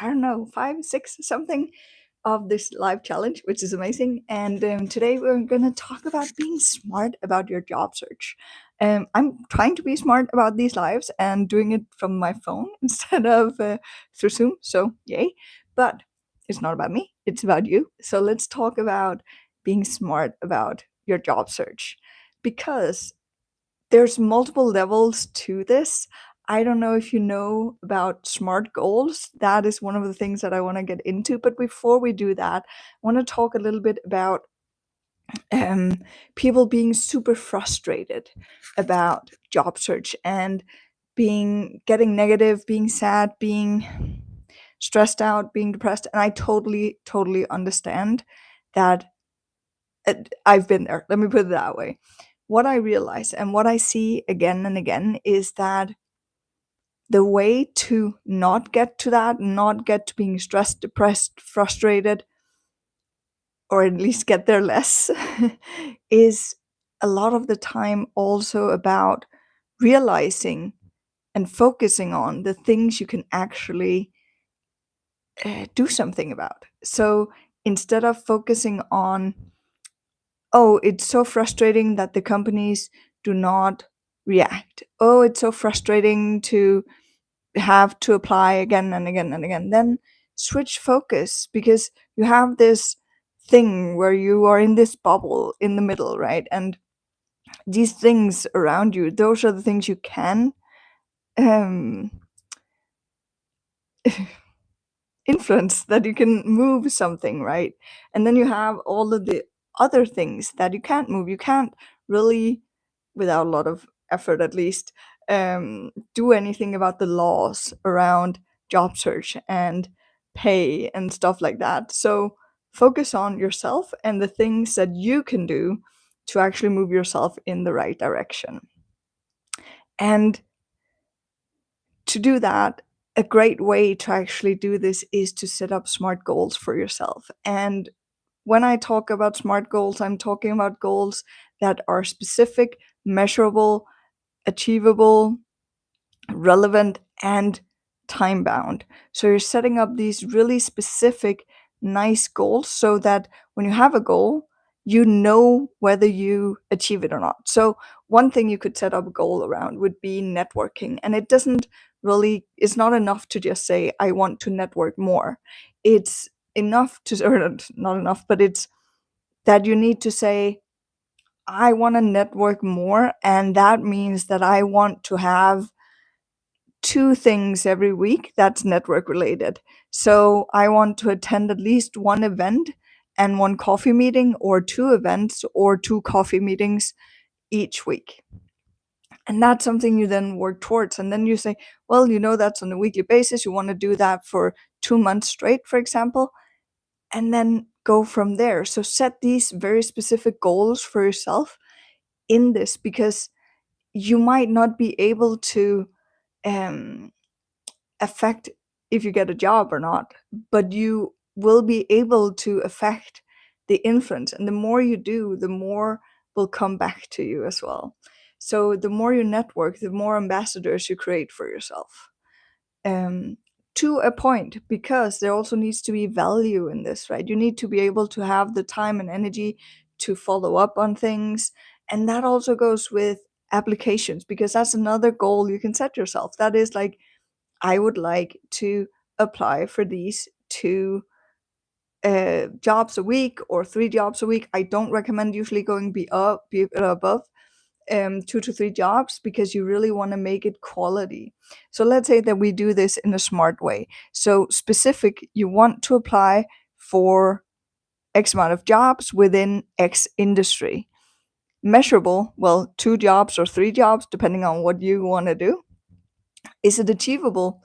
I don't know, 5, 6, something of this live challenge, which is amazing. And today we're going to talk about being smart about your job search. I'm trying to be smart about these lives and doing it from my phone instead of through Zoom. So, yay. But it's not about me, it's about you. So, let's talk about being smart about your job search because there's multiple levels to this. I don't know if you know about SMART goals. That is one of the things that I want to get into. But before we do that, I want to talk a little bit about um, people being super frustrated about job search and getting negative, being sad, being stressed out, being depressed. And I totally understand that. I've been there. Let me put it that way. What I realize and what I see again and again is that the way to not get to that, not get to being stressed, depressed, frustrated, or at least get there less, is a lot of the time also about realizing and focusing on the things you can actually do something about. So instead of focusing on, oh, it's so frustrating that the companies do not react. Oh, it's so frustrating to have to apply again and again and again. Then switch focus because you have this thing where you are in this bubble in the middle, right? And these things around you, those are the things you can um, influence, that you can move something, right? And then you have all of the other things that you can't move. You can't really, without a lot of effort at least, do anything about the laws around job search and pay and stuff like that. So focus on yourself and the things that you can do to actually move yourself in the right direction. And to do that, a great way to actually do this is to set up smart goals for yourself. And when I talk about smart goals, I'm talking about goals that are specific, measurable, achievable, relevant, and time bound. So you're setting up these really specific, nice goals so that when you have a goal, you know whether you achieve it or not. So, one thing you could set up a goal around would be networking. And it doesn't really, it's not enough to just say, I want to network more. It's enough to, or not enough, but it's that you need to say, I want to network more. And that means that I want to have two things every week that's network related. So I want to attend at least one event and one coffee meeting, or two events or two coffee meetings each week. And that's something you then work towards. And then you say, well, that's on a weekly basis. You want to do that for 2 months straight, for example, and then go from there. So set these very specific goals for yourself in this, because you might not be able to um, affect if you get a job or not, but you will be able to affect the influence. And the more you do, the more will come back to you as well. So the more you network, the more ambassadors you create for yourself. Um, to a point, because there also needs to be value in this, right? You need to be able to have the time and energy to follow up on things. And that also goes with applications, because that's another goal you can set yourself. That is like, I would like to apply for these two jobs a week or three jobs a week. I don't recommend usually going above 2 to 3 jobs, because you really want to make it quality. So let's say that we do this in a smart way. So specific, you want to apply for X amount of jobs within X industry. Measurable, well, 2 jobs or 3 jobs, depending on what you want to do. Is it achievable?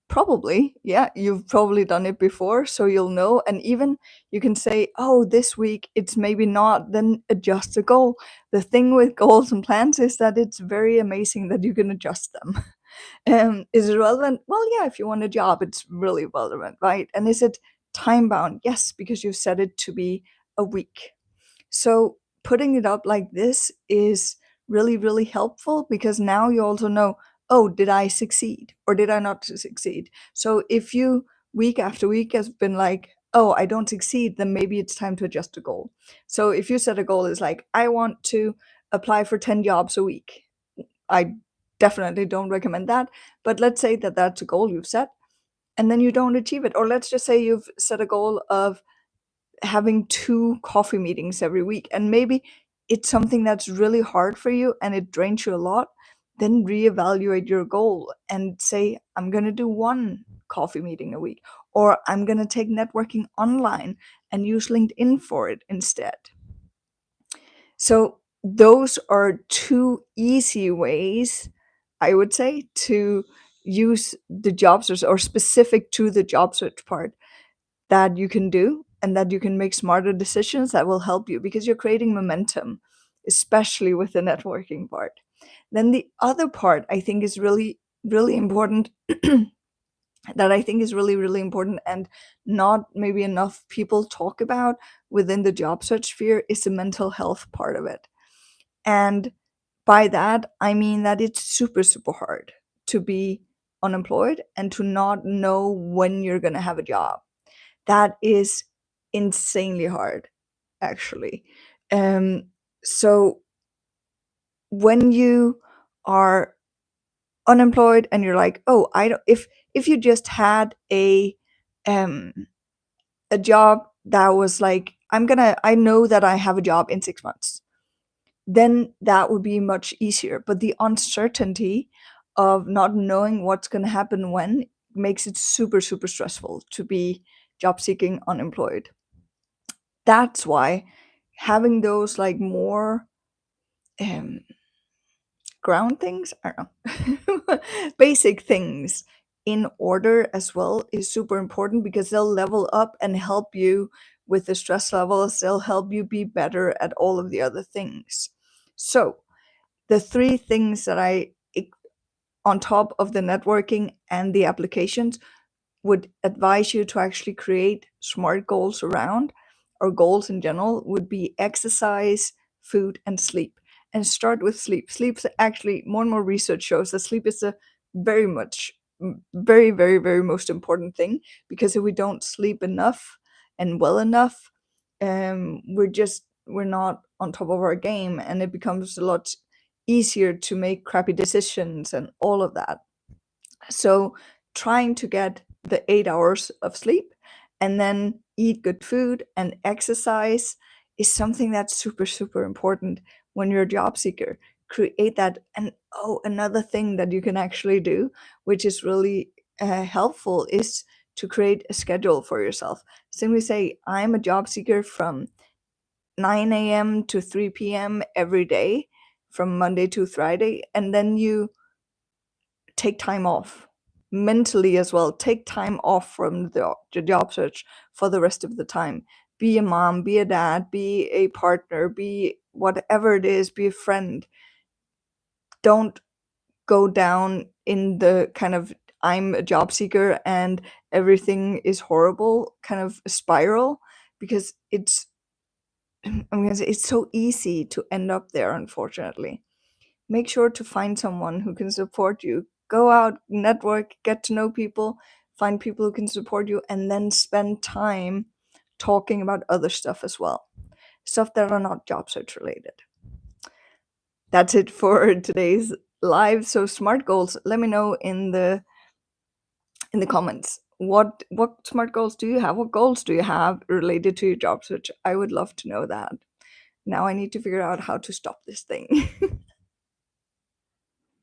Probably, yeah, you've probably done it before, so you'll know. And even you can say, oh, this week it's maybe not, then adjust the goal. The thing with goals and plans is that it's very amazing that you can adjust them. Is it relevant? Well, yeah, if you want a job, it's really relevant, right? And is it time bound? Yes, because you set it to be a week. So putting it up like this is really helpful, because now you also know, oh, did I succeed or did I not succeed? So if you week after week has been like, oh, I don't succeed, then maybe it's time to adjust the goal. So if you set a goal is like, I want to apply for 10 jobs a week, I definitely don't recommend that. But let's say that that's a goal you've set and then you don't achieve it. Or let's just say you've set a goal of having 2 coffee meetings every week, and maybe it's something that's really hard for you and it drains you a lot. Then reevaluate your goal and say, I'm going to do 1 coffee meeting a week, or I'm going to take networking online and use LinkedIn for it instead. So those are 2 easy ways, I would say, to use the job search, or specific to the job search part, that you can do and that you can make smarter decisions that will help you, because you're creating momentum, especially with the networking part. Then the other part I think is really, really important, that I think is really, really important and not maybe enough people talk about within the job search sphere, is the mental health part of it. And by that, I mean that it's super, super hard to be unemployed and to not know when you're going to have a job. That is insanely hard, actually. Um, so when you are unemployed and you're like, oh, I don't, if you just had um a job that was like, I know that I have a job in 6 months, then that would be much easier. But the uncertainty of not knowing what's going to happen when makes it super, super stressful to be job seeking unemployed. That's why having those like more um, ground things, I don't know, basic things in order as well is super important, because they'll level up and help you with the stress levels. They'll help you be better at all of the other things. So the 3 things that on top of the networking and the applications, would advise you to actually create smart goals around, or goals in general, would be exercise, food, and sleep. And start with sleep. Sleep's actually, more and more research shows that sleep is a very much, very, very, very most important thing, because if we don't sleep enough and well enough, we're not on top of our game, and it becomes a lot easier to make crappy decisions and all of that. So trying to get the 8 hours of sleep and then eat good food and exercise is something that's super, super important when you're a job seeker. Create that. And oh, another thing that you can actually do, which is really helpful, is to create a schedule for yourself. Simply say, I'm a job seeker from 9 a.m. to 3 p.m. every day, from Monday to Friday. And then you take time off mentally as well. Take time off from the job search for the rest of the time. Be a mom, be a dad, be a partner, be whatever it is, be a friend. Don't go down in the kind of, I'm a job seeker and everything is horrible kind of spiral, because I'm gonna say, it's so easy to end up there, unfortunately. Make sure to find someone who can support you. Go out, network, get to know people, find people who can support you, and then spend time talking about other stuff as well. Stuff that are not job search related. That's it for today's live. So smart goals. Let me know in the comments. What smart goals do you have? What goals do you have related to your job search? I would love to know that. Now I need to figure out how to stop this thing.